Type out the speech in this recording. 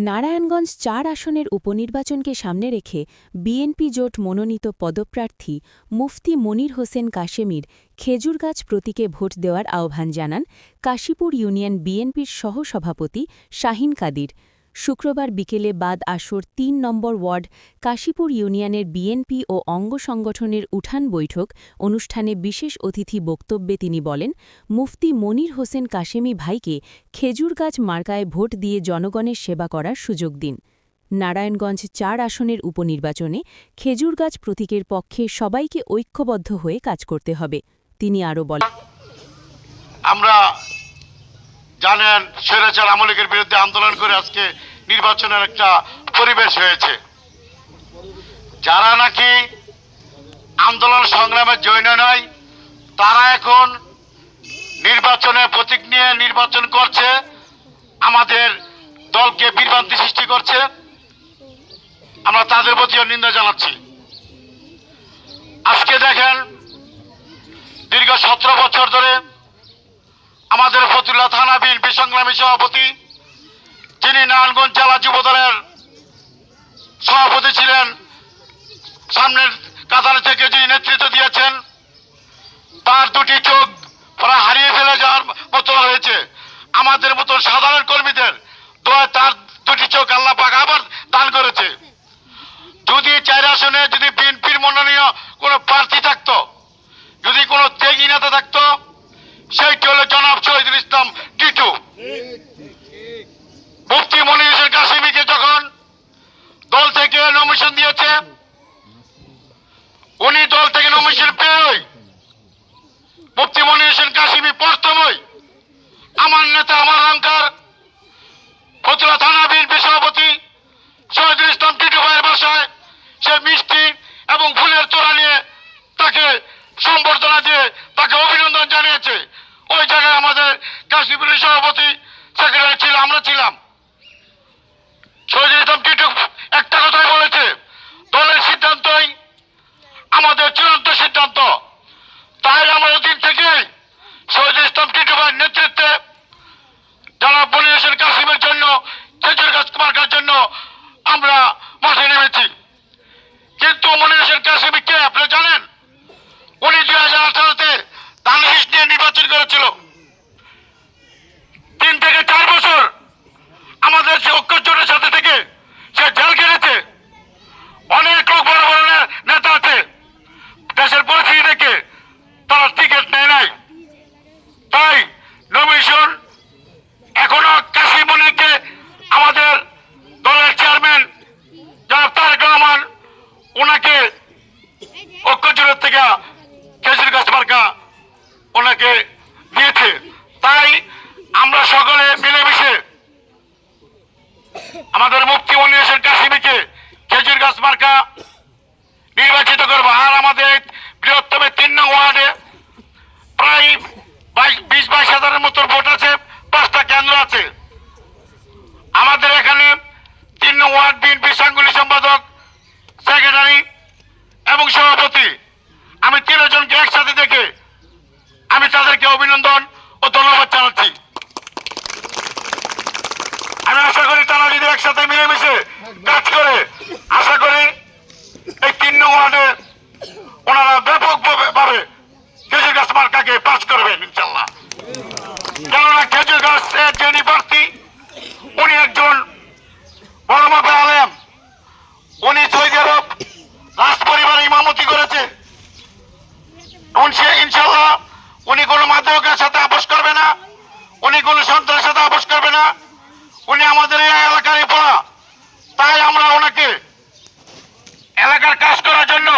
নারায়ণগঞ্জ ৪ আসনের উপনির্বাচনকে সামনে রেখে বিএনপি জোট মনোনীত পদপ্রার্থী মুফতি মনির হোসেন কাশেমীর খেজুরগাছ প্রতীকে ভোট দেওয়ার আহ্বান জানান কাশীপুর ইউনিয়ন বিএনপির সহসভাপতি শাহীন কাদির। শুক্রবার বিকেলে বাদ আসর ৩ নম্বর ওয়ার্ড কাশীপুর ইউনিয়নের বিএনপি ও অঙ্গ সংগঠনের উঠান বৈঠক অনুষ্ঠানে বিশেষ অতিথি বক্তব্যে তিনি বলেন, মুফতি মনির হোসেন কাশেমী ভাইকে খেজুরগাছ মার্কায় ভোট দিয়ে জনগণের সেবা করার সুযোগ দিন। নারায়ণগঞ্জ ৪ আসনের উপনির্বাচনে খেজুরগাছ প্রতীকের পক্ষে সবাইকে ঐক্যবদ্ধ হয়ে কাজ করতে হবে। তিনি আরও বলেন, আমরা জানেন স্বৈরাচার আওয়ামী লীগের বিরুদ্ধে আন্দোলন করে আজকে নির্বাচনের একটা পরিবেশ হয়েছে। যারা নাকি আন্দোলন সংগ্রামে জৈন নয় তারা এখন নির্বাচনের প্রতীক নিয়ে নির্বাচন করছে, আমাদের দলকে বিভ্রান্তি সৃষ্টি করছে। আমরা তাদের প্রতিও নিন্দা জানাচ্ছি। আজকে দেখেন দীর্ঘ ১৭ বছর ধরে আমাদের ফতুল্লা থানা বিএনপি সংগ্রামী সভাপতি, যিনি নারায়ণগঞ্জ জেলা যুবদলের সভাপতি ছিলেন, সামনের কাতার থেকে যিনি নেতৃত্ব দিয়েছেন, তার দুটি চোখ প্রায় হারিয়ে ফেলে যাওয়ার মতো হয়েছে। আমাদের মতো সাধারণ কর্মীদের দোয়া তার দুটি চোখ আল্লাহ পাক আবার দান করেছে। যদি ৪ আসনে যদি বিএনপির মনোনীয় কোনো প্রার্থী থাকতো, যদি কোনো ত্যাগী নেতা থাকতো, সেইটি হলো জনাব শহীদুল ইসলাম টিটু। মুফতি মনির হোসেন কাশেমীকে যখন দল থেকে নমিনেশন দিয়েছে, উনি দল থেকে নমিনেশন পেয়ে মুফতি মনির হোসেন কাশেমী প্রথমই আমার নেতা, আমার অহংকার ফতুল্লা থানা বিএনপি সভাপতি শহীদুল ইসলাম টিটু ভাইয়ের বাসায় সে মিষ্টি এবং ফুলের তোড়া নিয়ে তাকে সম্বর্ধনা দিয়ে তাকে অভিনন্দন জানিয়েছে। ওই জায়গায় আমাদের কাশীপুরের সভাপতি সেক্রেটারি ছিল, আমরা ছিলাম। শহীদুল ইসলাম টিটু একটা কথাই বলেছে, দলের সিদ্ধান্তই আমাদের চূড়ান্ত সিদ্ধান্ত। তাই আমরা দিন থেকে শহীদুল ইসলাম টিটু ভাইয়ের নেতৃত্বে জনাব মনির হোসেন কাশেমীর জন্য, খেজুরগাছ মার্কার জন্য আমরা মাঠে নেমেছি। কিন্তু মনির হোসেন কাশেমী কে আপনি জানেন? উনি ২০১৮-তে ধানের নিয়ে নির্বাচন করেছিল। ৩ থেকে ৪ বছর আমাদের সে ঐক্যজোটের সাথে থেকে সে জেল কেটেছে। অনেক লোক বড় বড় নেতা আছে, দেশের পরিস্থিতি দেখে তারা টিকিট নেয় নাই। তাই নমিনেশন এখনো কাশিম মনিরকে আমাদের দলের চেয়ারম্যান জনাব তারেক রহমান ওনাকে ঐক্যজোটের থেকে খেজুরগাছ মার্কা ওনাকে দিয়েছে। তাই আমরা সকলে মিলেমিশে আমাদের মুফতি মনির হোসেন কাশেমীকে খেজুরগাছ মার্কা নির্বাচিত করবো। আর আমাদের বৃহত্তম ৩ নং ওয়ার্ডে প্রায় ২০-২২ হাজারের মতো ভোট আছে, 5টা কেন্দ্র আছে। আমাদের এখানে ৩ নং ওয়ার্ড বিএনপি সাংগঠনিক সম্পাদক, সেক্রেটারি এবং সভাপতি, আমি ৩ জনকে একসাথে দেখে আমি তাদেরকে অভিনন্দন ও ধন্যবাদ জানাচ্ছি। আমি আশা করি তারা যদি একসাথে মিলেমিশে কাজ করে, আশা করি এই ৩ নং ওয়ার্ডে ওনারা ব্যাপকভাবে খেজুরগাছ মার্কাকে পাস করবেন ইনশাল্লাহ। কেননা খেজুরগাছের যিনি প্রার্থী উনি একজন বড় মাপের আলেম। উনি সৌদি আরব রাজ পরিবারে ইমামতি করেছে। ইনশাল্লাহ উনি কোনো মাদকের সাথে আপোষ করবে না, উনি কোনো সন্ত্রাসের সাথে আপোষ করবে না। উনি আমাদের এই এলাকারই পড়া। তাই আমরা ওনাকে এলাকার কাজ করার জন্য